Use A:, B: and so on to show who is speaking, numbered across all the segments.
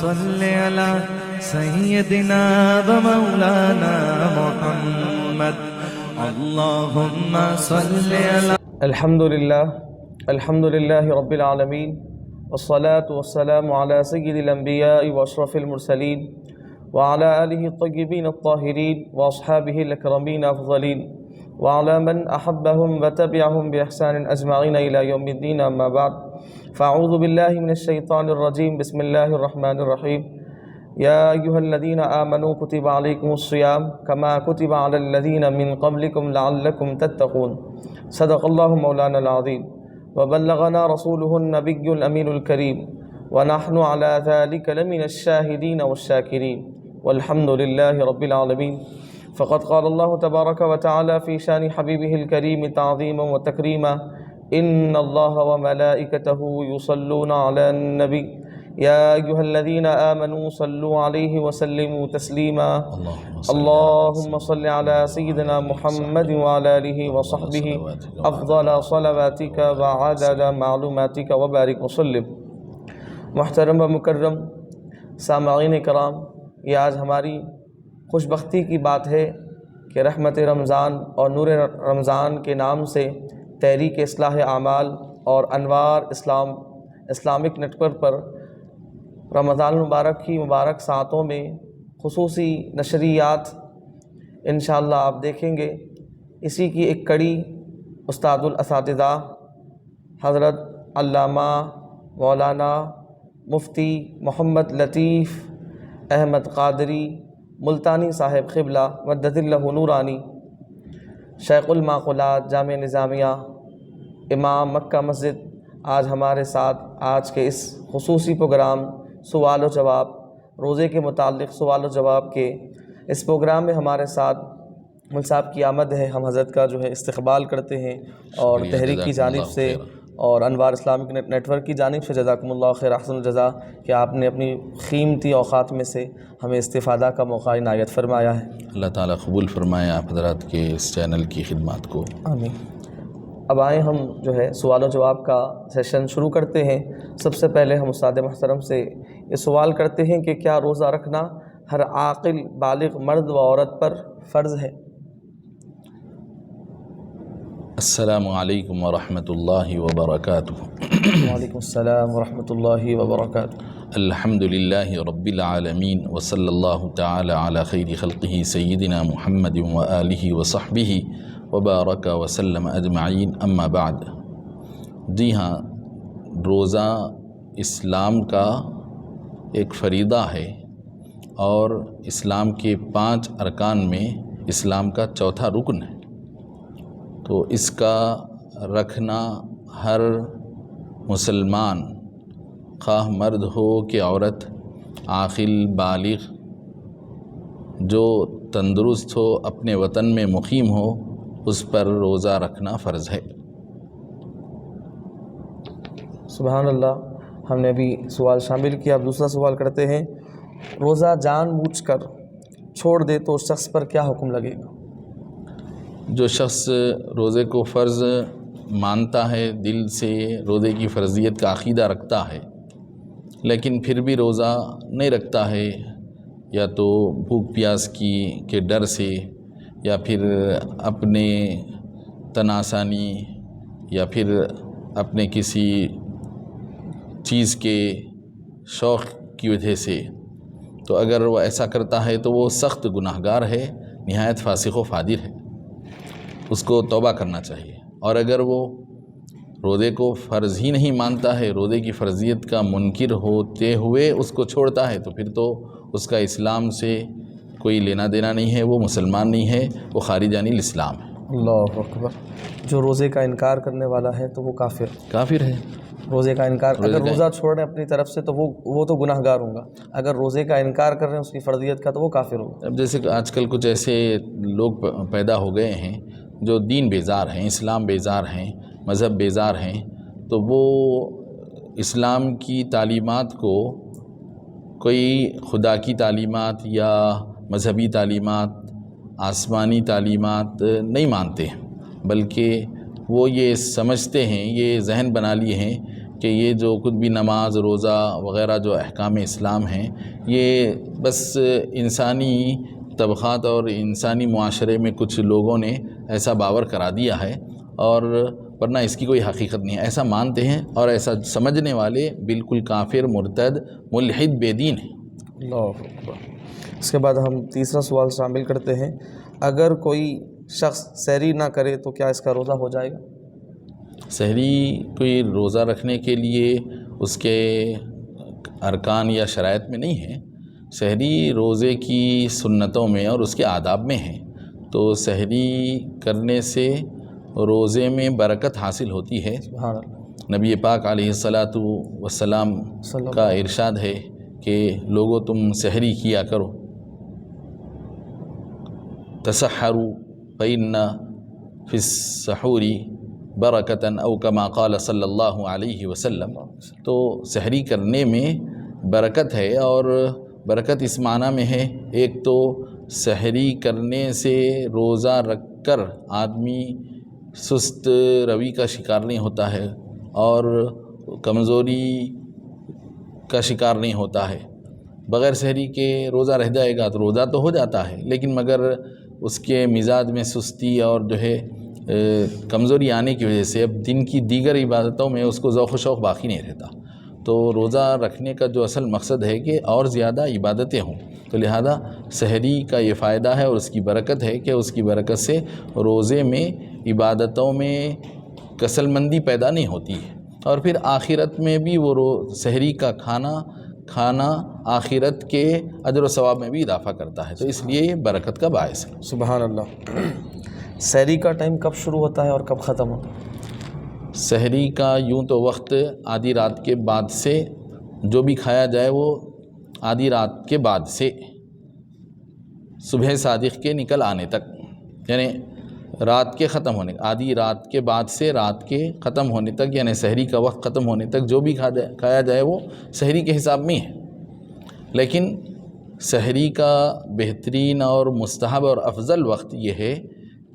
A: صل على سيدنا ومولانا محمد اللهم صل على
B: الحمد لله رب العالمين والصلاة والسلام على سيد الأنبياء وأشرف المرسلين وعلى آله الطيبين الطاهرين وأصحابه الأكرمين أفضلين وعلى من أحبهم وتبعهم بإحسان أجمعين إلى يوم الدين أما بعد فأعوذ بالله من الشيطان الرجيم بسم الله الرحمن الرحيم يا أيها الذين آمنوا كتب عليكم الصيام كما كتب على الذين من قبلكم لعلكم تتقون صدق الله مولانا العظيم وبلغنا رسوله النبي الأمين الكريم ونحن على ذلك لمن الشاهدين والشاكرين والحمد لله رب العالمين فقد قال الله تبارك وتعالى في شان حبيبه الكريم تعظيما وتكريما إن الله وملائكته يصلون على النبي يا أيها الذين آمنوا صلوا عليه وسلموا تسليما اللهم صل على سيدنا محمد وعلى آله وصحبه أفضل صلواتك وعدد معلوماتك وبارك وسلم. محترم و مکرم سامعین کرام، یہ آج ہماری خوش بختی کی بات ہے کہ رحمت رمضان اور نور رمضان کے نام سے تحریک اصلاح اعمال اور انوار اسلامک نیٹ ورک پر رمضان المبارک کی مبارک ساعتوں میں خصوصی نشریات انشاءاللہ آپ دیکھیں گے. اسی کی ایک کڑی استاد الاساتذہ حضرت علامہ مولانا مفتی محمد لطیف احمد قادری ملتانی صاحب قبلہ مدد اللہ نورانی، شیخ المعقولات جامعہ نظامیہ، امام مکہ مسجد، آج ہمارے ساتھ آج کے اس خصوصی پروگرام سوال و جواب، روزے کے متعلق سوال و جواب کے اس پروگرام میں ہمارے ساتھ مل صاحب کی آمد ہے. ہم حضرت کا جو ہے استقبال کرتے ہیں اور تحریک کی جانب سے اور انوار اسلامک نیٹ ورک کی جانب سے جزاکم اللہ خیر احسن الجزا کہ آپ نے اپنی قیمتی اوقات میں سے ہمیں استفادہ کا موقع عنایت فرمایا ہے.
C: اللہ تعالیٰ قبول فرمائے آپ حضرات کے اس چینل کی خدمات کو.
B: آمین. اب آئیں ہم جو ہے سوال و جواب کا سیشن شروع کرتے ہیں. سب سے پہلے ہم استاد محترم سے یہ سوال کرتے ہیں کہ کیا روزہ رکھنا ہر عاقل بالغ مرد و عورت پر فرض ہے؟
C: السلام علیکم ورحمۃ اللہ وبرکاتہ.
B: وعلیکم السلام ورحمۃ اللہ وبرکاتہ.
C: الحمد للہ رب العالمین وصلی اللہ تعالی علی خیر خلقہ سیدنا محمد وآلہ وصحبہ وبارک وسلم اجمعین اما بعد. جی ہاں، روزہ اسلام کا ایک فریضہ ہے اور اسلام کے 5 ارکان میں اسلام کا چوتھا رکن ہے. تو اس کا رکھنا ہر مسلمان، خواہ مرد ہو کہ عورت، عاقل بالغ جو تندرست ہو، اپنے وطن میں مقیم ہو، اس پر روزہ رکھنا فرض ہے.
B: سبحان اللہ. ہم نے ابھی سوال شامل کیا، اب دوسرا سوال کرتے ہیں. روزہ جان بوجھ کر چھوڑ دے تو اس شخص پر کیا حکم لگے گا؟
C: جو شخص روزے کو فرض مانتا ہے، دل سے روزے کی فرضیت کا عقیدہ رکھتا ہے، لیکن پھر بھی روزہ نہیں رکھتا ہے، یا تو بھوک پیاس کے ڈر سے، یا پھر اپنے تناسانی، یا پھر اپنے کسی چیز کے شوق کی وجہ سے، تو اگر وہ ایسا کرتا ہے تو وہ سخت گناہگار ہے، نہایت فاسق و فاجر ہے، اس کو توبہ کرنا چاہیے. اور اگر وہ روزے کو فرض ہی نہیں مانتا ہے، روزے کی فرضیت کا منکر ہوتے ہوئے اس کو چھوڑتا ہے، تو پھر تو اس کا اسلام سے کوئی لینا دینا نہیں ہے، وہ مسلمان نہیں ہے، وہ خارج عن الاسلام ہے.
B: اللہ اکبر. جو روزے کا انکار کرنے والا ہے تو وہ کافر ہے. روزے کا انکار، اگر روزہ چھوڑ رہے ہیں اپنی طرف سے تو وہ تو گناہ گار ہوں گا. اگر روزے کا انکار کر رہے ہیں اس کی فرضیت کا تو وہ کافر ہوگا.
C: اب جیسے کہ آج کل کچھ ایسے لوگ پیدا ہو گئے ہیں جو دین بیزار ہیں، اسلام بیزار ہیں، مذہب بیزار ہیں، تو وہ اسلام کی تعلیمات کو کوئی خدا کی تعلیمات یا مذہبی تعلیمات، آسمانی تعلیمات نہیں مانتے، بلکہ وہ یہ سمجھتے ہیں، یہ ذہن بنا لیے ہیں کہ یہ جو کچھ بھی نماز روزہ وغیرہ جو احکام اسلام ہیں یہ بس انسانی طبقات اور انسانی معاشرے میں کچھ لوگوں نے ایسا باور کرا دیا ہے، اور ورنہ اس کی کوئی حقیقت نہیں ہے، ایسا مانتے ہیں اور ایسا سمجھنے والے بالکل کافر، مرتد، ملحد، بے دین ہیں۔
B: اللہ اکبر۔ اس کے بعد ہم تیسرا سوال شامل کرتے ہیں، اگر کوئی شخص سحری نہ کرے تو کیا اس کا روزہ ہو جائے گا؟
C: سحری کوئی روزہ رکھنے کے لیے اس کے ارکان یا شرائط میں نہیں ہے، سحری روزے کی سنتوں میں اور اس کے آداب میں ہے، تو سحری کرنے سے روزے میں برکت حاصل ہوتی ہے۔
B: سبحان اللہ۔
C: نبی پاک علیہ الصلاۃ والسلام کا ارشاد ہے کہ لوگو تم سحری کیا کرو، تسحروا فإن فی السحور برکتاً او کما قال صلی اللہ علیہ وسلم، تو سحری کرنے میں برکت ہے، اور برکت اس معنی میں ہے، ایک تو سحری کرنے سے روزہ رکھ کر آدمی سست روی کا شکار نہیں ہوتا ہے اور کمزوری کا شکار نہیں ہوتا ہے۔ بغیر سحری کے روزہ رہ جائے گا تو روزہ تو ہو جاتا ہے، لیکن مگر اس کے مزاج میں سستی اور جو ہے کمزوری آنے کی وجہ سے اب دن کی دیگر عبادتوں میں اس کو ذوق و شوق باقی نہیں رہتا۔ تو روزہ رکھنے کا جو اصل مقصد ہے کہ اور زیادہ عبادتیں ہوں، تو لہذا سحری کا یہ فائدہ ہے اور اس کی برکت ہے کہ اس کی برکت سے روزے میں عبادتوں میں کسل مندی پیدا نہیں ہوتی ہے، اور پھر آخرت میں بھی وہ سحری کا کھانا آخرت کے اجر و ثواب میں بھی اضافہ کرتا ہے، تو اس لیے یہ برکت کا باعث ہے۔
B: سبحان اللہ۔ سحری کا ٹائم کب شروع ہوتا ہے اور کب ختم ہوتا ہے؟
C: سحری کا یوں تو وقت آدھی رات کے بعد سے، جو بھی کھایا جائے وہ آدھی رات کے بعد سے صبح صادق کے نکل آنے تک، یعنی رات کے ختم ہونے، آدھی رات کے بعد سے رات کے ختم ہونے تک، یعنی سحری کا وقت ختم ہونے تک جو بھی کھایا جائے وہ سحری کے حساب میں ہے۔ لیکن سحری کا بہترین اور مستحب اور افضل وقت یہ ہے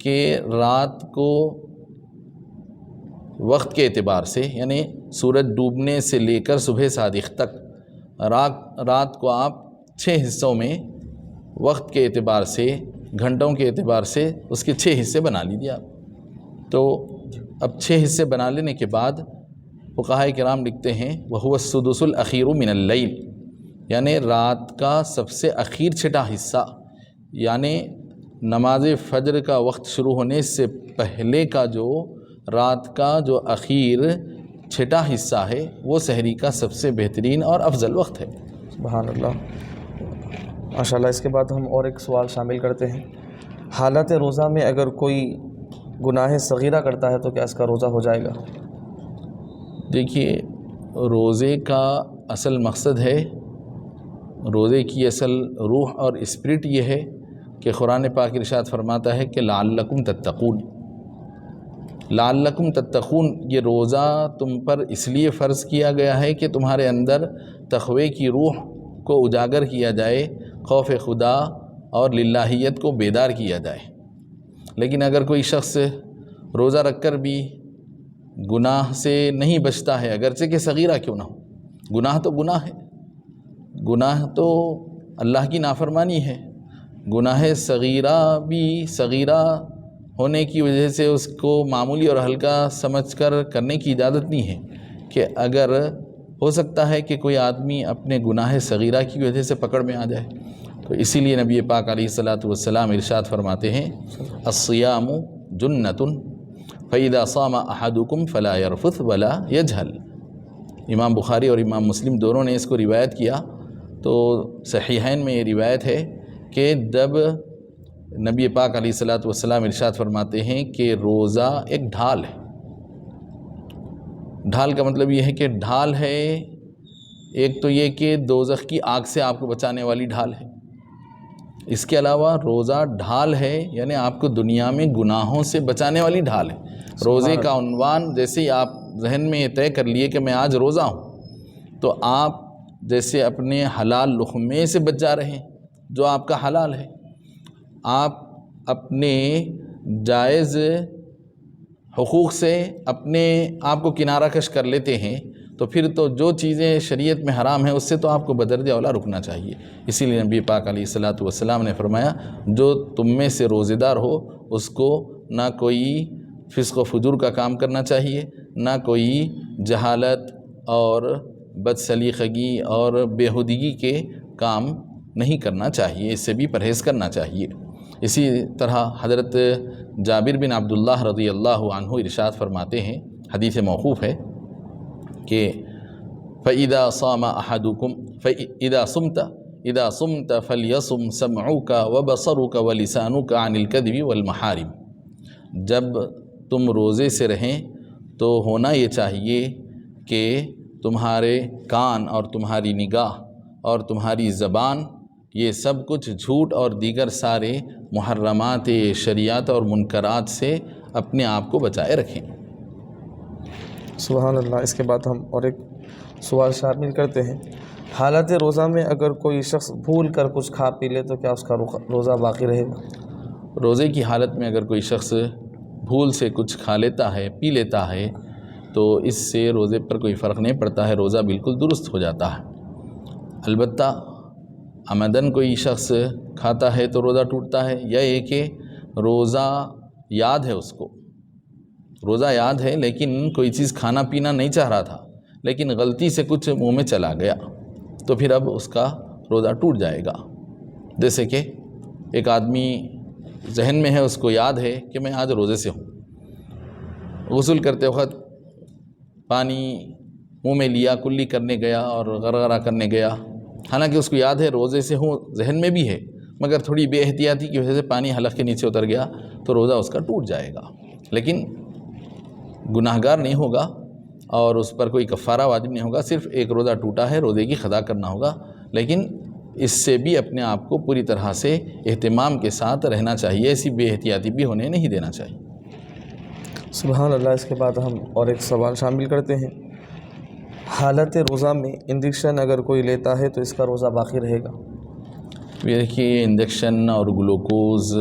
C: کہ رات کو وقت کے اعتبار سے، یعنی سورج ڈوبنے سے لے کر صبح صادق تک رات کو آپ 6 حصوں میں وقت کے اعتبار سے، گھنٹوں کے اعتبار سے اس کے 6 حصے بنا لیجیے آپ۔ تو اب 6 حصے بنا لینے کے بعد فقہاء کرام لکھتے ہیں وَهُوَ السُّدُسُ الْأَخِيرُ مِنَ اللَّيْلِ، یعنی رات کا سب سے اخیر چھٹا حصہ، یعنی نماز فجر کا وقت شروع ہونے سے پہلے کا جو رات کا جو اخیر چھٹا حصہ ہے وہ سحری کا سب سے بہترین اور افضل وقت ہے۔
B: سبحان اللہ، ماشاءاللہ۔ اس کے بعد ہم اور ایک سوال شامل کرتے ہیں، حالت روزہ میں اگر کوئی گناہ صغیرہ کرتا ہے تو کیا اس کا روزہ ہو جائے گا؟
C: دیکھیے، روزے کا اصل مقصد ہے، روزے کی اصل روح اور اسپرٹ یہ ہے کہ قرآن پاک ارشاد فرماتا ہے کہ لعلکم تتقون، لعلکم تتقون، یہ روزہ تم پر اس لیے فرض کیا گیا ہے کہ تمہارے اندر تقوی کی روح کو اجاگر کیا جائے، خوف خدا اور للہیت کو بیدار کیا جائے۔ لیکن اگر کوئی شخص روزہ رکھ کر بھی گناہ سے نہیں بچتا ہے، اگرچہ کہ صغیرہ کیوں نہ ہو، گناہ تو گناہ ہے، گناہ تو اللہ کی نافرمانی ہے، گناہ صغیرہ بھی صغیرہ ہونے کی وجہ سے اس کو معمولی اور ہلکا سمجھ کر کرنے کی اجازت نہیں ہے، کہ اگر ہو سکتا ہے کہ کوئی آدمی اپنے گناہ صغیرہ کی وجہ سے پکڑ میں آ جائے، تو اسی لیے نبی پاک علیہ الصلاۃ والسلام ارشاد فرماتے ہیں الصیام جنۃ فإذا صام أحدكم فلا يرفث ولا يجهل۔ امام بخاری اور امام مسلم دونوں نے اس کو روایت کیا، تو صحیحین میں یہ روایت ہے کہ جب نبی پاک علیہ الصلاۃ والسلام ارشاد فرماتے ہیں کہ روزہ ایک ڈھال ہے، ڈھال کا مطلب یہ ہے کہ ڈھال ہے، ایک تو یہ کہ دوزخ کی آگ سے آپ کو بچانے والی ڈھال ہے، اس کے علاوہ روزہ ڈھال ہے، یعنی آپ کو دنیا میں گناہوں سے بچانے والی ڈھال ہے۔ روزے کا عنوان جیسے ہی آپ ذہن میں یہ طے کر لیے کہ میں آج روزہ ہوں، تو آپ جیسے اپنے حلال لقمے سے بچ جا رہے ہیں جو آپ کا حلال ہے، آپ اپنے جائز حقوق سے اپنے آپ کو کنارہ کش کر لیتے ہیں، تو پھر تو جو چیزیں شریعت میں حرام ہیں اس سے تو آپ کو بدرجہ اولا رکنا چاہیے۔ اسی لیے نبی پاک علیہ الصلوۃ والسلام نے فرمایا جو تم میں سے روزے دار ہو اس کو نہ کوئی فسق و فجور کا کام کرنا چاہیے، نہ کوئی جہالت اور بدسلیقگی اور بیہودگی کے کام نہیں کرنا چاہیے، اس سے بھی پرہیز کرنا چاہیے۔ اسی طرح حضرت جابر بن عبداللہ رضی اللہ عنہ ارشاد فرماتے ہیں، حدیث موقوف ہے کہ فَإِذَا صَامَ أَحَدُكُمْ إِذَا صُمْتَ فَلْيَصُمْ سَمْعُكَ وَبَصَرُكَ وَلِسَانُكَ عَنِ الْكَذِبِ وَالْمَحَارِمِ۔ جب تم روزے سے رہیں تو ہونا یہ چاہیے کہ تمہارے کان اور تمہاری نگاہ اور تمہاری زبان یہ سب کچھ جھوٹ اور دیگر سارے محرمات شریعت اور منکرات سے اپنے آپ کو بچائے رکھیں۔
B: سبحان اللہ۔ اس کے بعد ہم اور ایک سوال شامل کرتے ہیں، حالت روزہ میں اگر کوئی شخص بھول کر کچھ کھا پی لے تو کیا اس کا روزہ باقی رہے گا؟
C: روزے کی حالت میں اگر کوئی شخص بھول سے کچھ کھا لیتا ہے، پی لیتا ہے تو اس سے روزے پر کوئی فرق نہیں پڑتا ہے، روزہ بالکل درست ہو جاتا ہے۔ البتہ عمدن کوئی شخص کھاتا ہے تو روزہ ٹوٹتا ہے، یا یہ کہ روزہ یاد ہے، اس کو روزہ یاد ہے لیکن کوئی چیز کھانا پینا نہیں چاہ رہا تھا لیکن غلطی سے کچھ منہ میں چلا گیا تو پھر اب اس کا روزہ ٹوٹ جائے گا۔ جیسے کہ ایک آدمی ذہن میں ہے، اس کو یاد ہے کہ میں آج روزے سے ہوں، غسل کرتے وقت پانی منہ میں لیا، کلی کرنے گیا اور غرغرہ کرنے گیا، حالانکہ اس کو یاد ہے روزے سے ہوں، ذہن میں بھی ہے، مگر تھوڑی بے احتیاطی کی وجہ سے پانی حلق کے نیچے اتر گیا تو روزہ اس کا ٹوٹ جائے گا، لیکن گناہ گار نہیں ہوگا اور اس پر کوئی کفارہ واجب نہیں ہوگا، صرف ایک روزہ ٹوٹا ہے، روزے کی قضا کرنا ہوگا، لیکن اس سے بھی اپنے آپ کو پوری طرح سے اہتمام کے ساتھ رہنا چاہیے، ایسی بے احتیاطی بھی ہونے نہیں دینا چاہیے۔
B: سبحان اللہ۔ اس کے بعد ہم اور ایک سوال شامل کرتے ہیں، حالت روزہ میں انجیکشن اگر کوئی لیتا ہے تو اس کا روزہ باقی رہے گا؟
C: یہ دیکھیے انجیکشن اور گلوکوز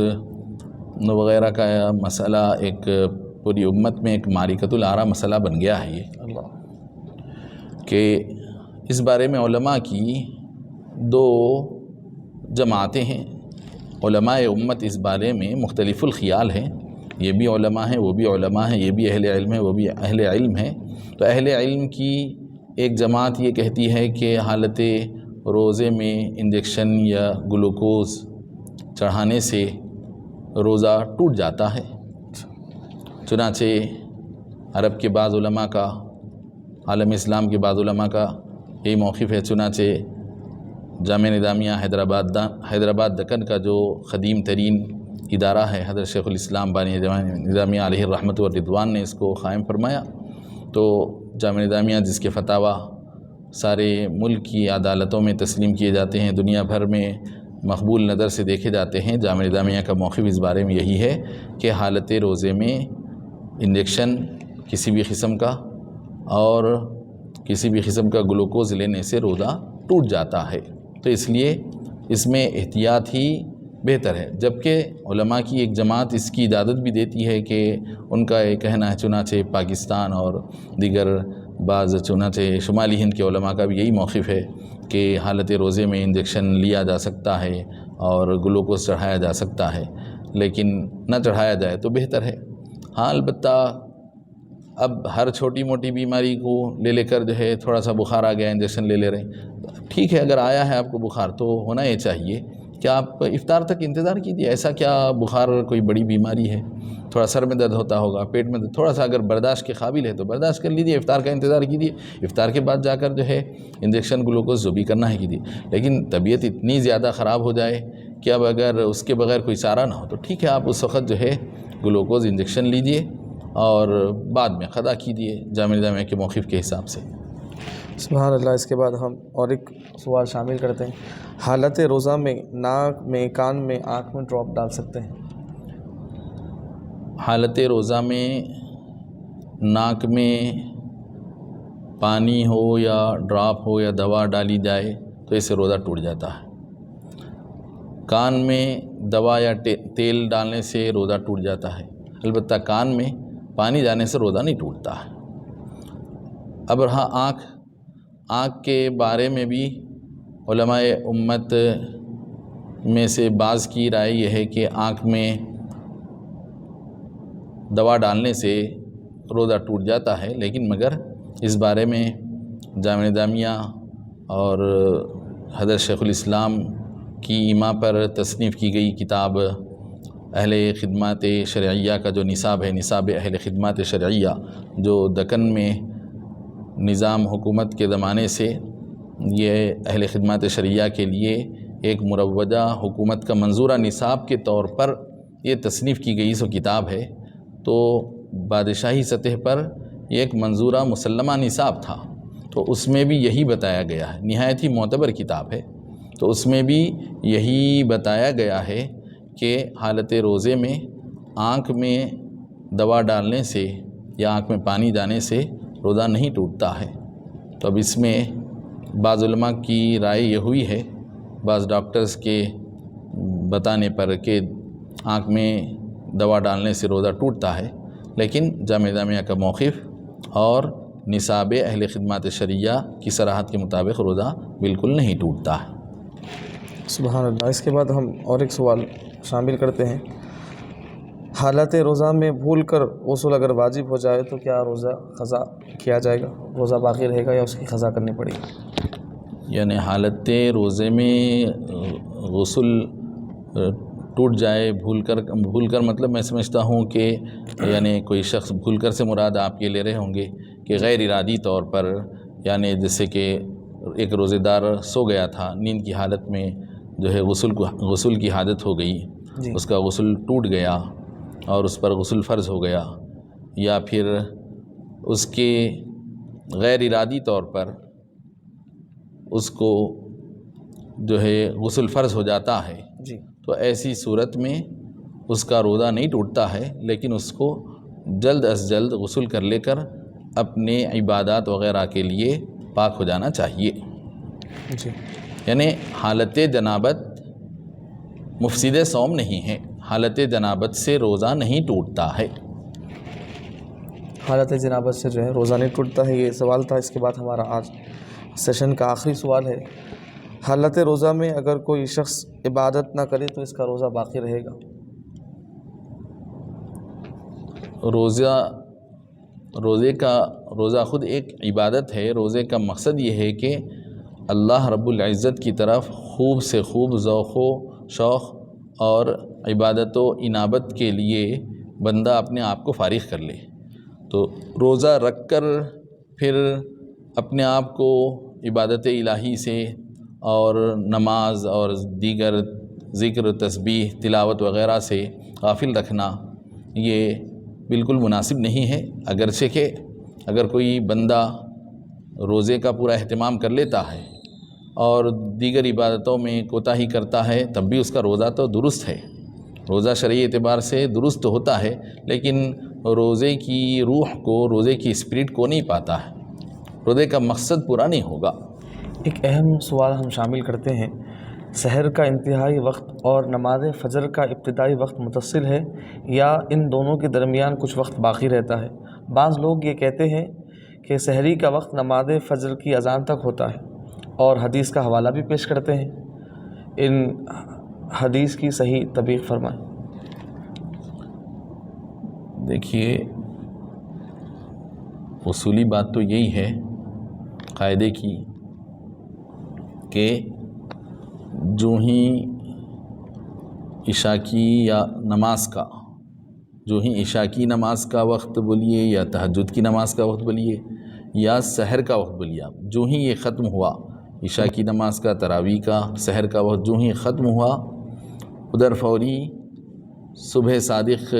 C: وغیرہ کا مسئلہ ایک پوری امت میں ایک معرکۃ الآراء مسئلہ بن گیا ہے یہ،
B: اللہ
C: کہ اس بارے میں علماء کی دو جماعتیں ہیں، علماء امت اس بارے میں مختلف الخیال ہیں، یہ بھی علماء ہیں، وہ بھی علماء ہیں، یہ بھی اہل علم ہیں، وہ بھی اہل علم ہیں۔ تو اہل علم کی ایک جماعت یہ کہتی ہے کہ حالت روزے میں انجیکشن یا گلوکوز چڑھانے سے روزہ ٹوٹ جاتا ہے، چنانچہ عرب کے بعض علماء کا، عالم اسلام کے بعض علماء کا یہی موقف ہے، چنانچہ جامعہ نظامیہ حیدرآباد دکن کا جو قدیم ترین ادارہ ہے، حضرت شیخ الاسلام بانی جامعہ نظامیہ علیہ الرحمۃ والرضوان نے اس کو قائم فرمایا، تو جامعہ نظامیہ جس کے فتاویٰ سارے ملک کی عدالتوں میں تسلیم کیے جاتے ہیں، دنیا بھر میں مقبول نظر سے دیکھے جاتے ہیں، جامعہ نظامیہ کا موقف اس بارے میں یہی ہے کہ حالت روزے میں انجیکشن کسی بھی قسم کا اور کسی بھی قسم کا گلوکوز لینے سے روزہ ٹوٹ جاتا ہے، تو اس لیے اس میں احتیاط ہی بہتر ہے۔ جبکہ علماء کی ایک جماعت اس کی اجازت بھی دیتی ہے کہ ان کا یہ کہنا ہے، چنانچہ پاکستان اور دیگر بعض چنانچہ شمالی ہند کے علماء کا بھی یہی موقف ہے کہ حالت روزے میں انجیکشن لیا جا سکتا ہے اور گلوکوز چڑھایا جا سکتا ہے، لیکن نہ چڑھایا جائے تو بہتر ہے۔ ہاں البتہ اب ہر چھوٹی موٹی بیماری کو لے کر جو ہے تھوڑا سا بخار آ گیا انجیکشن لے رہے ہیں، ٹھیک ہے، اگر آیا ہے آپ کو بخار تو ہونا یہ چاہیے کہ آپ افطار تک انتظار کیجیے، ایسا کیا بخار کوئی بڑی بیماری ہے، تھوڑا سر میں درد ہوتا ہوگا، پیٹ میں درد، تھوڑا سا اگر برداشت کے قابل ہے تو برداشت کر لیجیے، افطار کا انتظار کیجیے، افطار کے بعد جا کر جو ہے انجیکشن گلوکوز جو بھی کرنا ہے کیجیے، لیکن طبیعت اتنی زیادہ خراب ہو جائے کہ اب اگر اس کے بغیر کوئی چارہ نہ ہو تو ٹھیک ہے، آپ اس وقت جو ہے گلوکوز انجیکشن لیجیے اور بعد میں قضا کیجیے جامعہ نظامیہ کے موقف کے حساب سے۔
B: سبحان اللہ۔ اس کے بعد ہم اور ایک سوال شامل کرتے ہیں، حالت روزہ میں ناک میں، کان میں، آنکھ میں ڈراپ ڈال سکتے ہیں؟
C: حالت روزہ میں ناک میں پانی ہو یا ڈراپ ہو یا دوا ڈالی جائے تو اس سے روزہ ٹوٹ جاتا ہے، کان میں دوا یا تیل ڈالنے سے روزہ ٹوٹ جاتا ہے، البتہ کان میں پانی جانے سے روزہ نہیں ٹوٹتا ہے۔ اب رہا آنکھ کے بارے میں بھی علماء امت میں سے بعض کی رائے یہ ہے کہ آنکھ میں دوا ڈالنے سے روزہ ٹوٹ جاتا ہے، لیکن مگر اس بارے میں جامع نظامیہ اور حضرت شیخ الاسلام کی ایما پر تصنیف کی گئی کتاب اہل خدمات شرعیہ کا جو نصاب ہے، نصاب اہل خدمات شرعیہ، جو دکن میں نظام حکومت کے زمانے سے یہ اہل خدمات شرعیہ کے لیے ایک مروجہ حکومت کا منظورہ نصاب کے طور پر یہ تصنیف کی گئی سو کتاب ہے، تو بادشاہی سطح پر یہ ایک منظورہ مسلمہ نصاب تھا، تو اس میں بھی یہی بتایا گیا ہے، نہایت ہی معتبر کتاب ہے، تو اس میں بھی یہی بتایا گیا ہے کہ حالت روزے میں آنکھ میں دوا ڈالنے سے یا آنکھ میں پانی جانے سے روزہ نہیں ٹوٹتا ہے۔ تو اب اس میں بعض علماء کی رائے یہ ہوئی ہے، بعض ڈاکٹرز کے بتانے پر، کہ آنکھ میں دوا ڈالنے سے روزہ ٹوٹتا ہے، لیکن جامع نظامیہ کا موقف اور نصاب اہل خدمات شرعیہ کی صراحت کے مطابق روزہ بالکل نہیں ٹوٹتا ہے۔
B: سبحان اللہ۔ اس کے بعد ہم اور ایک سوال شامل کرتے ہیں، حالت روزہ میں بھول کر غسل اگر واجب ہو جائے تو کیا روزہ قضا کیا جائے گا؟ روزہ باقی رہے گا یا اس کی قضا کرنی پڑے گی؟
C: یعنی حالت روزے میں غسل ٹوٹ جائے بھول کر مطلب میں سمجھتا ہوں کہ یعنی کوئی شخص بھول کر سے مراد آپ یہ لے رہے ہوں گے کہ غیر ارادی طور پر، یعنی جیسے کہ ایک روزے دار سو گیا تھا، نیند کی حالت میں جو ہے غسل کی حاجت ہو گئی، اس کا غسل ٹوٹ گیا اور اس پر غسل فرض ہو گیا، یا پھر اس کے غیر ارادی طور پر اس کو جو ہے غسل فرض ہو جاتا ہے، تو ایسی صورت میں اس کا روزہ نہیں ٹوٹتا ہے، لیکن اس کو جلد از جلد غسل کر لے کر اپنے عبادات وغیرہ کے لیے پاک ہو جانا چاہیے۔ یعنی حالت جنابت مفسد صوم نہیں ہے، حالت جنابت سے روزہ نہیں ٹوٹتا ہے۔
B: حالت جنابت سے جو ہے روزہ نہیں ٹوٹتا ہے، یہ سوال تھا۔ اس کے بعد ہمارا آج سیشن کا آخری سوال ہے، حالت روزہ میں اگر کوئی شخص عبادت نہ کرے تو اس کا روزہ باقی رہے گا؟
C: روزہ خود ایک عبادت ہے۔ روزے کا مقصد یہ ہے کہ اللہ رب العزت کی طرف خوب سے خوب ذوق و شوق اور عبادت و انابت کے لیے بندہ اپنے آپ کو فارغ کر لے، تو روزہ رکھ کر پھر اپنے آپ کو عبادت الہی سے اور نماز اور دیگر ذکر تسبیح تلاوت وغیرہ سے غافل رکھنا یہ بالکل مناسب نہیں ہے۔ اگرچہ کہ اگر کوئی بندہ روزے کا پورا اہتمام کر لیتا ہے اور دیگر عبادتوں میں کوتاہی کرتا ہے، تب بھی اس کا روزہ تو درست ہے، روزہ شرعی اعتبار سے درست ہوتا ہے، لیکن روزے کی روح کو، روزے کی اسپرٹ کو نہیں پاتا ہے، روزے کا مقصد پورا نہیں ہوگا۔
B: ایک اہم سوال ہم شامل کرتے ہیں، سحر کا انتہائی وقت اور نماز فجر کا ابتدائی وقت متصل ہے یا ان دونوں کے درمیان کچھ وقت باقی رہتا ہے؟ بعض لوگ یہ کہتے ہیں کہ سحری کا وقت نماز فجر کی اذان تک ہوتا ہے اور حدیث کا حوالہ بھی پیش کرتے ہیں، ان حدیث کی صحیح تطبیق فرمائیں۔
C: دیکھیے، اصولی بات تو یہی ہے قاعدے کی کہ جو ہی عشاء کی یا نماز کا، جو ہی عشاء کی نماز کا وقت بولیے یا تہجد کی نماز کا وقت بولیے یا سحر کا وقت بولیے، آپ جو ہی یہ ختم ہوا، عشاء کی نماز کا، تراویح کا، سحر کا وقت جو ہی ختم ہوا، ادھر فوری صبح صادق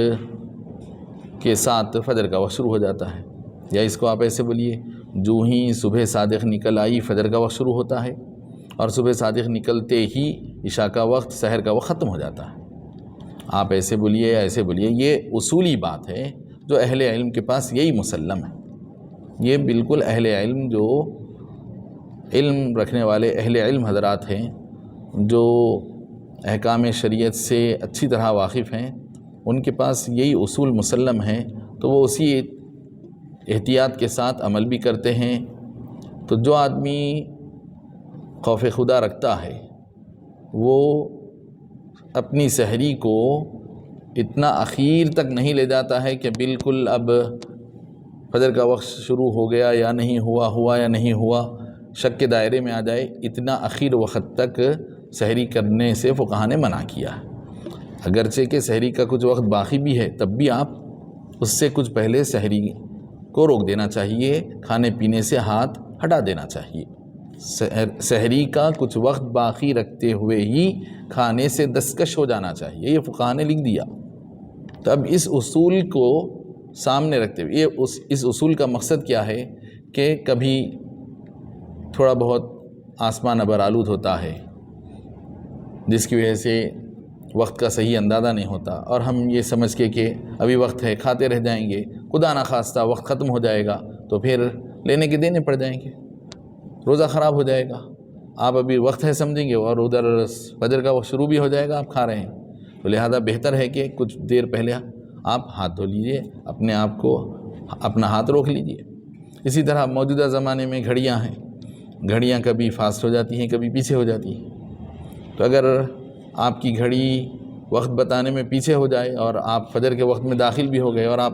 C: کے ساتھ فجر کا وقت شروع ہو جاتا ہے، یا اس کو آپ ایسے بولیے، جو ہی صبح صادق نکل آئی فجر کا وقت شروع ہوتا ہے، اور صبح صادق نکلتے ہی عشاء کا وقت، سحر کا وقت ختم ہو جاتا ہے۔ آپ ایسے بولیے یا ایسے بولیے، یہ اصولی بات ہے جو اہل علم کے پاس یہی مسلم ہے، یہ بالکل اہل علم جو علم رکھنے والے اہل علم حضرات ہیں، جو احکام شریعت سے اچھی طرح واقف ہیں، ان کے پاس یہی اصول مسلم ہیں، تو وہ اسی احتیاط کے ساتھ عمل بھی کرتے ہیں، تو جو آدمی خوف خدا رکھتا ہے وہ اپنی سحری کو اتنا اخیر تک نہیں لے جاتا ہے کہ بالکل اب فجر کا وقت شروع ہو گیا یا نہیں ہوا یا نہیں ہوا، شک کے دائرے میں آ جائے۔ اتنا اخیر وقت تک سحری کرنے سے فقہا نے منع کیا ہے۔ اگرچہ کہ سحری کا کچھ وقت باقی بھی ہے، تب بھی آپ اس سے کچھ پہلے سحری کو روک دینا چاہیے، کھانے پینے سے ہاتھ ہٹا دینا چاہیے۔ سحری کا کچھ وقت باقی رکھتے ہوئے ہی کھانے سے دستکش ہو جانا چاہیے، یہ فقہا نے لکھ دیا۔ تو اب اس اصول کو سامنے رکھتے ہوئے، اس اصول کا مقصد کیا ہے کہ کبھی تھوڑا بہت آسمان ابر آلود ہوتا ہے جس کی وجہ سے وقت کا صحیح اندازہ نہیں ہوتا، اور ہم یہ سمجھ کے کہ ابھی وقت ہے کھاتے رہ جائیں گے، خدا نخواستہ وقت ختم ہو جائے گا تو پھر لینے کے دینے پڑ جائیں گے، روزہ خراب ہو جائے گا۔ آپ ابھی وقت ہے سمجھیں گے اور ادھر فجر کا وقت شروع بھی ہو جائے گا، آپ کھا رہے ہیں، تو لہذا بہتر ہے کہ کچھ دیر پہلے آپ ہاتھ دھو لیجئے، اپنے آپ کو اپنا ہاتھ روک لیجئے۔ اسی طرح موجودہ زمانے میں گھڑیاں ہیں، گھڑیاں کبھی فاسٹ ہو جاتی ہیں کبھی پیچھے ہو جاتی ہیں، تو اگر آپ کی گھڑی وقت بتانے میں پیچھے ہو جائے اور آپ فجر کے وقت میں داخل بھی ہو گئے اور آپ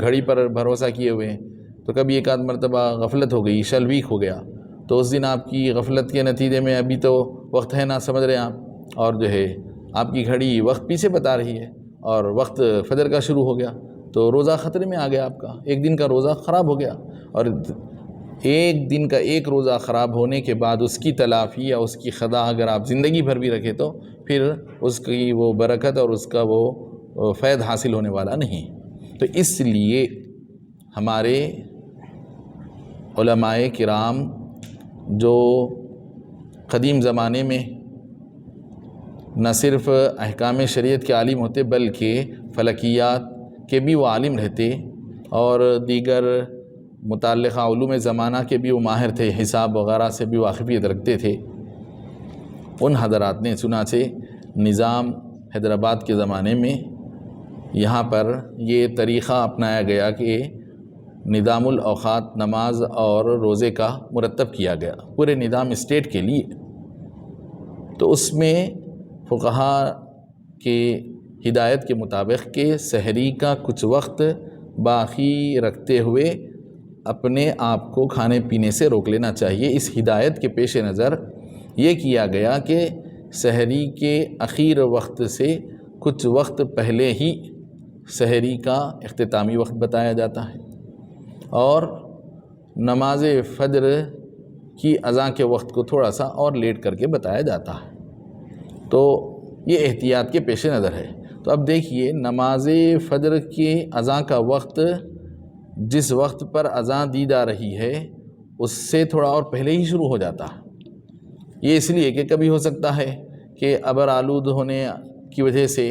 C: گھڑی پر بھروسہ کیے ہوئے ہیں، تو کبھی ایک آدھ مرتبہ غفلت ہو گئی، شل ویک ہو گیا، تو اس دن آپ کی غفلت کے نتیجے میں ابھی تو وقت ہے نہ سمجھ رہے ہیں آپ، اور جو ہے آپ کی گھڑی وقت پیچھے بتا رہی ہے اور وقت فجر کا شروع ہو گیا، تو روزہ خطرے میں آ گیا، آپ کا ایک دن کا روزہ خراب ہو گیا۔ اور ایک دن کا ایک روزہ خراب ہونے کے بعد اس کی تلافی یا اس کی قضا اگر آپ زندگی بھر بھی رکھے تو پھر اس کی وہ برکت اور اس کا وہ فیض حاصل ہونے والا نہیں۔ تو اس لیے ہمارے علماء کرام جو قدیم زمانے میں نہ صرف احکام شریعت کے عالم ہوتے بلکہ فلکیات کے بھی وہ عالم رہتے اور دیگر متعلقہ علوم زمانہ کے بھی وہ ماہر تھے، حساب وغیرہ سے بھی واقفیت رکھتے تھے، ان حضرات نے چنانچہ نظام حیدرآباد کے زمانے میں یہاں پر یہ طریقہ اپنایا گیا کہ نظام الاوقات نماز اور روزے کا مرتب کیا گیا پورے نظام اسٹیٹ کے لیے۔ تو اس میں فقہا کے ہدایت کے مطابق کہ سحری کا کچھ وقت باقی رکھتے ہوئے اپنے آپ کو کھانے پینے سے روک لینا چاہیے۔ اس ہدایت کے پیش نظر یہ کیا گیا کہ سحری کے اخیر وقت سے کچھ وقت پہلے ہی سحری کا اختتامی وقت بتایا جاتا ہے اور نماز فجر کی اذان کے وقت کو تھوڑا سا اور لیٹ کر کے بتایا جاتا ہے۔ تو یہ احتیاط کے پیش نظر ہے۔ تو اب دیکھیے نماز فجر کے اذان کا وقت جس وقت پر اذان دی جا رہی ہے اس سے تھوڑا اور پہلے ہی شروع ہو جاتا ہے۔ یہ اس لیے کہ کبھی ہو سکتا ہے کہ ابر آلود ہونے کی وجہ سے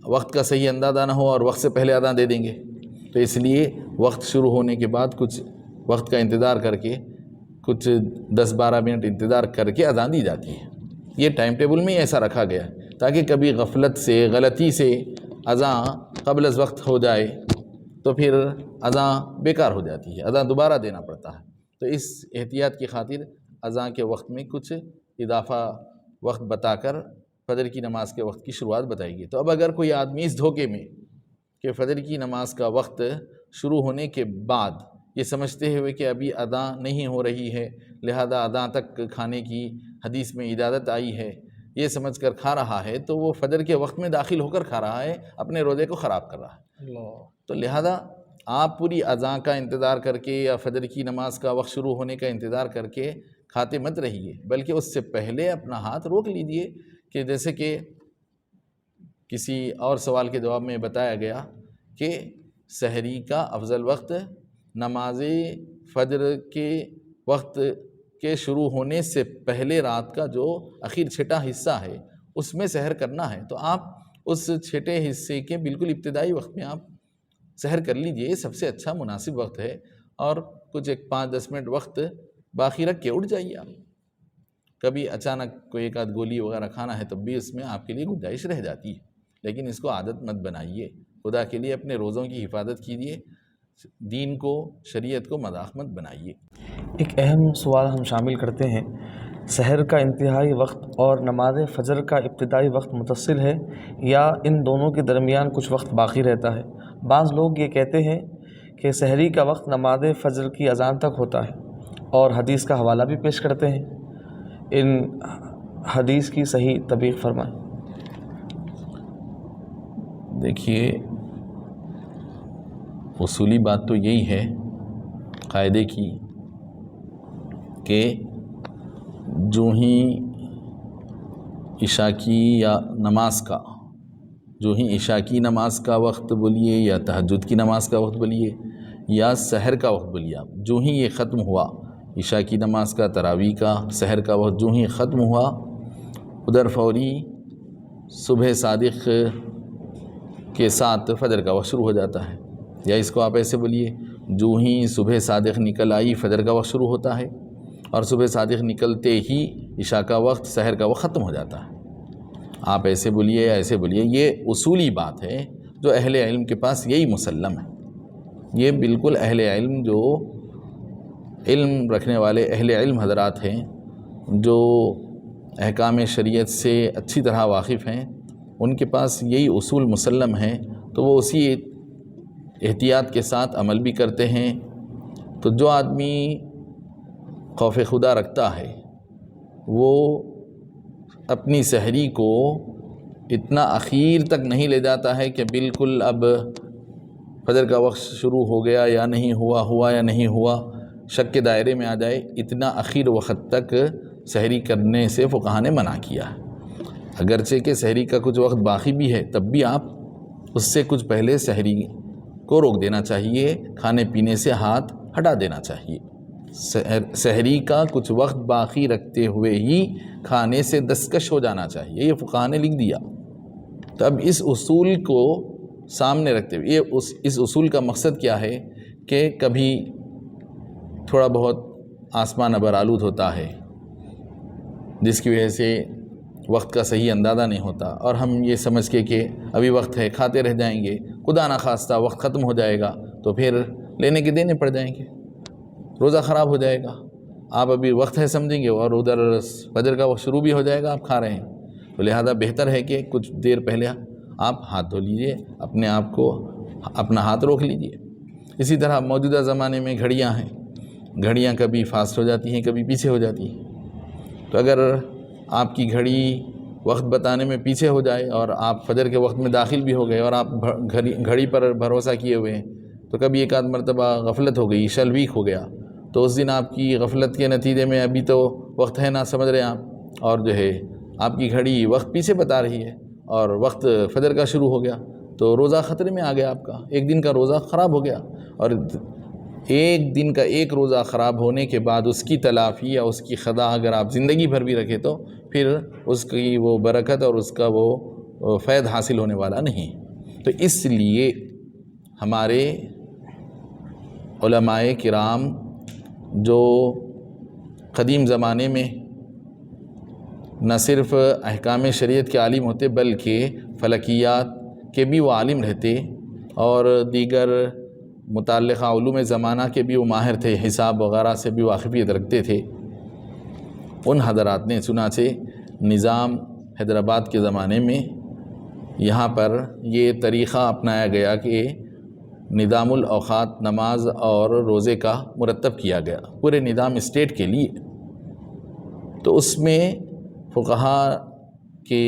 C: وقت کا صحیح اندازہ نہ ہو اور وقت سے پہلے اذان دے دیں گے، تو اس لیے وقت شروع ہونے کے بعد کچھ وقت کا انتظار کر کے کچھ 10-12 منٹ انتظار کر کے اذان دی جاتی ہے۔ یہ ٹائم ٹیبل میں ایسا رکھا گیا ہے تاکہ کبھی غفلت سے غلطی سے اذان قبل از وقت ہو جائے تو پھر اذان بیکار ہو جاتی ہے، اذان دوبارہ دینا پڑتا ہے۔ تو اس احتیاط کی خاطر اذان کے وقت میں کچھ اضافہ وقت بتا کر فجر کی نماز کے وقت کی شروعات بتائی گئی۔ تو اب اگر کوئی آدمی اس دھوکے میں کہ فجر کی نماز کا وقت شروع ہونے کے بعد یہ سمجھتے ہوئے کہ ابھی اذان نہیں ہو رہی ہے لہذا اذان تک کھانے کی حدیث میں اجازت آئی ہے، یہ سمجھ کر کھا رہا ہے تو وہ فجر کے وقت میں داخل ہو کر کھا رہا ہے، اپنے روزے کو خراب کر رہا ہے۔ تو لہذا آپ پوری اذان کا انتظار کر کے یا فجر کی نماز کا وقت شروع ہونے کا انتظار کر کے کھاتے مت رہیے، بلکہ اس سے پہلے اپنا ہاتھ روک لیجئے، کہ جیسے کہ کسی اور سوال کے جواب میں بتایا گیا کہ سحری کا افضل وقت نماز فجر کے وقت کے شروع ہونے سے پہلے رات کا جو اخیر چھٹا حصہ ہے اس میں سحر کرنا ہے، تو آپ اس چھٹے حصے کے بالکل ابتدائی وقت میں آپ سحر کر لیجئے، یہ سب سے اچھا مناسب وقت ہے، اور کچھ 5-10 منٹ وقت باقی رکھ کے اٹھ جائیے۔ آپ کبھی اچانک کوئی ایک آدھ گولی وغیرہ کھانا ہے تب بھی اس میں آپ کے لیے گنجائش رہ جاتی ہے، لیکن اس کو عادت مت بنائیے۔ خدا کے لیے اپنے روزوں کی حفاظت کیجیے، دین کو، شریعت کو مذاق مت بنائیے۔
B: ایک اہم سوال ہم شامل کرتے ہیں، سحر کا انتہائی وقت اور نماز فجر کا ابتدائی وقت متصل ہے یا ان دونوں کے درمیان کچھ وقت باقی رہتا ہے؟ بعض لوگ یہ کہتے ہیں کہ سحری کا وقت نماز فجر کی اذان تک ہوتا ہے اور حدیث کا حوالہ بھی پیش کرتے ہیں، ان حدیث کی صحیح تطبیق فرمائیں۔
C: دیکھیے، اصولی بات تو یہی ہے قاعدے کی کہ جو ہی عشاء کی یا نماز کا، جو ہی عشاء کی نماز کا وقت بولیے یا تہجد کی نماز کا وقت بولیے یا سحر کا وقت بولیے، آپ جو ہی یہ ختم ہوا، عشاء کی نماز کا، تراویح کا، سحر کا وقت جو ہی ختم ہوا، ادھر فوری صبح صادق کے ساتھ فجر کا وقت شروع ہو جاتا ہے، یا اس کو آپ ایسے بولیے، جو ہی صبح صادق نکل آئی فجر کا وقت شروع ہوتا ہے، اور صبح صادق نکلتے ہی عشاء کا وقت، سحر کا وقت ختم ہو جاتا ہے۔ آپ ایسے بولیے یا ایسے بولیے، یہ اصولی بات ہے جو اہل علم کے پاس یہی مسلم ہے۔ یہ بالکل اہل علم، جو علم رکھنے والے اہل علم حضرات ہیں، جو احکام شریعت سے اچھی طرح واقف ہیں، ان کے پاس یہی اصول مسلم ہیں، تو وہ اسی احتیاط کے ساتھ عمل بھی کرتے ہیں۔ تو جو آدمی خوف خدا رکھتا ہے وہ اپنی سحری کو اتنا اخیر تک نہیں لے جاتا ہے کہ بالکل اب فجر کا وقت شروع ہو گیا یا نہیں ہوا یا نہیں ہوا، شک کے دائرے میں آ جائے، اتنا اخیر وقت تک سحری کرنے سے فقہا نے منع کیا ہے۔ اگرچہ کہ سحری کا کچھ وقت باقی بھی ہے، تب بھی آپ اس سے کچھ پہلے سحری کو روک دینا چاہیے، کھانے پینے سے ہاتھ ہٹا دینا چاہیے۔ سحری کا کچھ وقت باقی رکھتے ہوئے ہی کھانے سے دستکش ہو جانا چاہیے، یہ فقہا نے لکھ دیا۔ تو اب اس اصول کو سامنے رکھتے ہوئے، اس اصول کا مقصد کیا ہے کہ کبھی تھوڑا بہت آسمان ابر آلود ہوتا ہے، جس کی وجہ سے وقت کا صحیح اندازہ نہیں ہوتا، اور ہم یہ سمجھ کے کہ ابھی وقت ہے کھاتے رہ جائیں گے، خدا نخواستہ وقت ختم ہو جائے گا تو پھر لینے کے دینے پڑ جائیں گے، روزہ خراب ہو جائے گا۔ آپ ابھی وقت ہے سمجھیں گے اور ادھر فجر کا وقت شروع بھی ہو جائے گا، آپ کھا رہے ہیں، تو لہذا بہتر ہے کہ کچھ دیر پہلے آپ ہاتھ دھو لیجئے، اپنے آپ کو، اپنا ہاتھ روک لیجئے۔ اسی طرح موجودہ زمانے میں گھڑیاں ہیں، گھڑیاں کبھی فاسٹ ہو جاتی ہیں، کبھی پیچھے ہو جاتی ہیں، تو اگر آپ کی گھڑی وقت بتانے میں پیچھے ہو جائے اور آپ فجر کے وقت میں داخل بھی ہو گئے اور آپ گھڑی پر بھروسہ کیے ہوئے ہیں، تو کبھی ایک آدھ مرتبہ غفلت ہو گئی، شل ویک ہو گیا، تو اس دن آپ کی غفلت کے نتیجے میں ابھی تو وقت ہے نہ سمجھ رہے ہیں آپ، اور جو ہے آپ کی گھڑی وقت پیچھے بتا رہی ہے اور وقت فجر کا شروع ہو گیا، تو روزہ خطرے میں آ گیا، آپ کا ایک دن کا روزہ خراب ہو گیا، اور ایک دن کا ایک روزہ خراب ہونے کے بعد اس کی تلافی یا اس کی قضا اگر آپ زندگی بھر بھی رکھے تو پھر اس کی وہ برکت اور اس کا وہ فیض حاصل ہونے والا نہیں۔ تو اس لیے ہمارے علماء کرام جو قدیم زمانے میں نہ صرف احکام شریعت کے عالم ہوتے بلکہ فلکیات کے بھی وہ عالم رہتے اور دیگر متعلقہ علوم زمانہ کے بھی وہ ماہر تھے، حساب وغیرہ سے بھی واقفیت رکھتے تھے، ان حضرات نے چنانچہ نظام حیدرآباد کے زمانے میں یہاں پر یہ طریقہ اپنایا گیا کہ نظام الاوقات، نماز اور روزے کا مرتب کیا گیا پورے نظام اسٹیٹ کے لیے۔ تو اس میں فقہا کے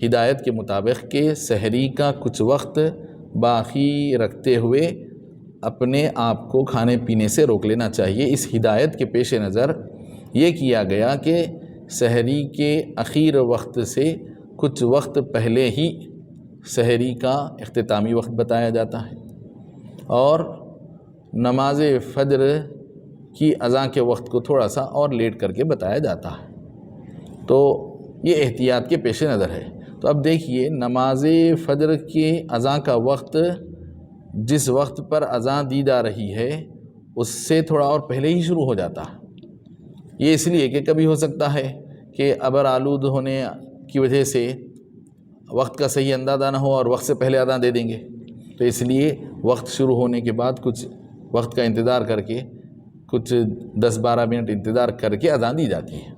C: ہدایت کے مطابق کہ سحری کا کچھ وقت باقی رکھتے ہوئے اپنے آپ کو کھانے پینے سے روک لینا چاہیے۔ اس ہدایت کے پیش نظر یہ کیا گیا کہ سحری کے اخیر وقت سے کچھ وقت پہلے ہی سحری کا اختتامی وقت بتایا جاتا ہے، اور نماز فجر کی اذان کے وقت کو تھوڑا سا اور لیٹ کر کے بتایا جاتا ہے۔ تو یہ احتیاط کے پیش نظر ہے۔ تو اب دیکھیے، نماز فجر کے اذان کا وقت جس وقت پر اذان دی جا رہی ہے اس سے تھوڑا اور پہلے ہی شروع ہو جاتا ہے۔ یہ اس لیے کہ کبھی ہو سکتا ہے کہ ابر آلود ہونے کی وجہ سے وقت کا صحیح اندازہ نہ ہو اور وقت سے پہلے اذان دے دیں گے، تو اس لیے وقت شروع ہونے کے بعد کچھ وقت کا انتظار کر کے کچھ 10-12 منٹ انتظار کر کے اذان دی جاتی ہے.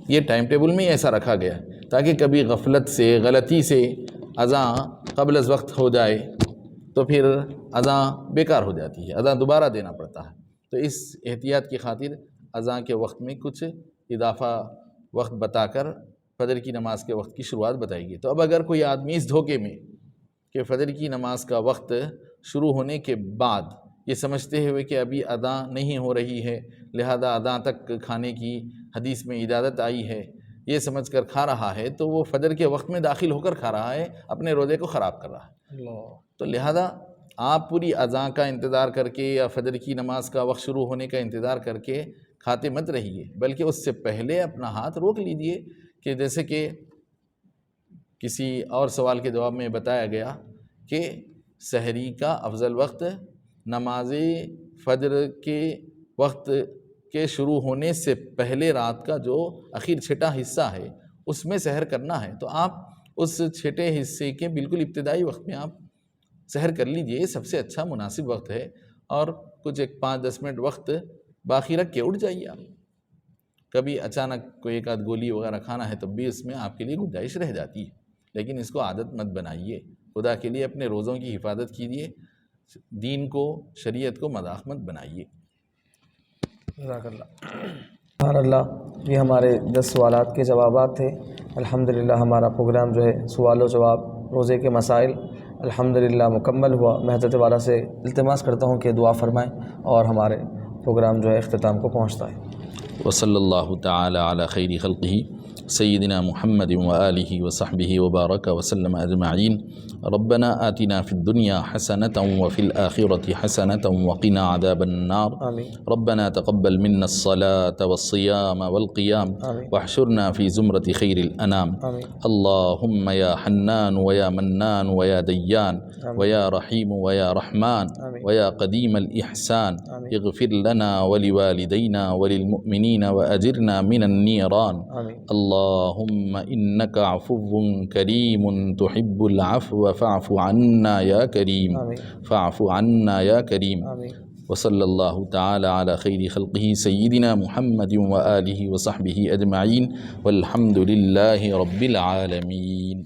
C: یہ ٹائم ٹیبل میں ایسا رکھا گیا ہے تاکہ کبھی غفلت سے غلطی سے اذان قبل از وقت ہو جائے تو پھر اذان بیکار ہو جاتی ہے، اذان دوبارہ دینا پڑتا ہے. تو اس احتیاط کی خاطر اذان کے وقت میں کچھ اضافہ وقت بتا کر فجر کی نماز کے وقت کی شروعات بتائی گئی. تو اب اگر کوئی آدمی اس دھوکے میں کہ فجر کی نماز کا وقت شروع ہونے کے بعد یہ سمجھتے ہوئے کہ ابھی اذان نہیں ہو رہی ہے لہذا اذان تک کھانے کی حدیث میں اجازت آئی ہے، یہ سمجھ کر کھا رہا ہے تو وہ فجر کے وقت میں داخل ہو کر کھا رہا ہے، اپنے روزے کو خراب کر رہا ہے. تو لہذا آپ پوری اذان کا انتظار کر کے یا فجر کی نماز کا وقت شروع ہونے کا انتظار کر کے کھاتے مت رہیے، بلکہ اس سے پہلے اپنا ہاتھ روک لیجئے. کہ جیسے کہ کسی اور سوال کے جواب میں بتایا گیا کہ سحری کا افضل وقت نماز فجر کے وقت کے شروع ہونے سے پہلے رات کا جو اخیر چھٹا حصہ ہے اس میں سحر کرنا ہے. تو آپ اس چھٹے حصے کے بالکل ابتدائی وقت میں آپ سحر کر لیجئے، یہ سب سے اچھا مناسب وقت ہے. اور کچھ 5-10 منٹ وقت باقی رکھ کے اٹھ جائیے. آپ کبھی اچانک کوئی ایک آدھ گولی وغیرہ کھانا ہے تب بھی اس میں آپ کے لیے گنجائش رہ جاتی ہے، لیکن اس کو عادت مت بنائیے. خدا کے لیے اپنے روزوں کی حفاظت کیجیے، دین کو شریعت کو مذاق مت بنائیے.
B: جزاک اللہ. سبحان اللہ. یہ ہمارے 10 سوالات کے جوابات تھے. الحمدللہ ہمارا پروگرام جو ہے سوال و جواب روزے کے مسائل الحمدللہ مکمل ہوا. میں حضرت والا سے التماس کرتا ہوں کہ دعا فرمائیں اور ہمارے پروگرام جو ہے اختتام کو پہنچتا ہے.
C: وصلی اللہ تعالی علی خیر خلقہ سیدنا محمد وآلہ وصحبہ وبارک وسلم اجمعین. ربنا آتنا فی الدنیا حسنة وفی الآخرة حسنة وقنا عذاب النار. ربنا تقبل منا الصلاة والصيام والقيام واحشرنا في زمرة خير الأنام. اللهم يا حنان ويا منان ويا ديان ويا رحيم ويا رحمن ويا قديم الإحسان اغفر لنا ولوالدينا وللمؤمنين وأجرنا من النيران. اللهم إنك عفو كريم تحب العفو فاعف عنا يا كريم فاعف عنا يا كريم. وصلى الله تعالى على خير خلقه سيدنا محمد وآله وصحبه أجمعين والحمد لله رب العالمين.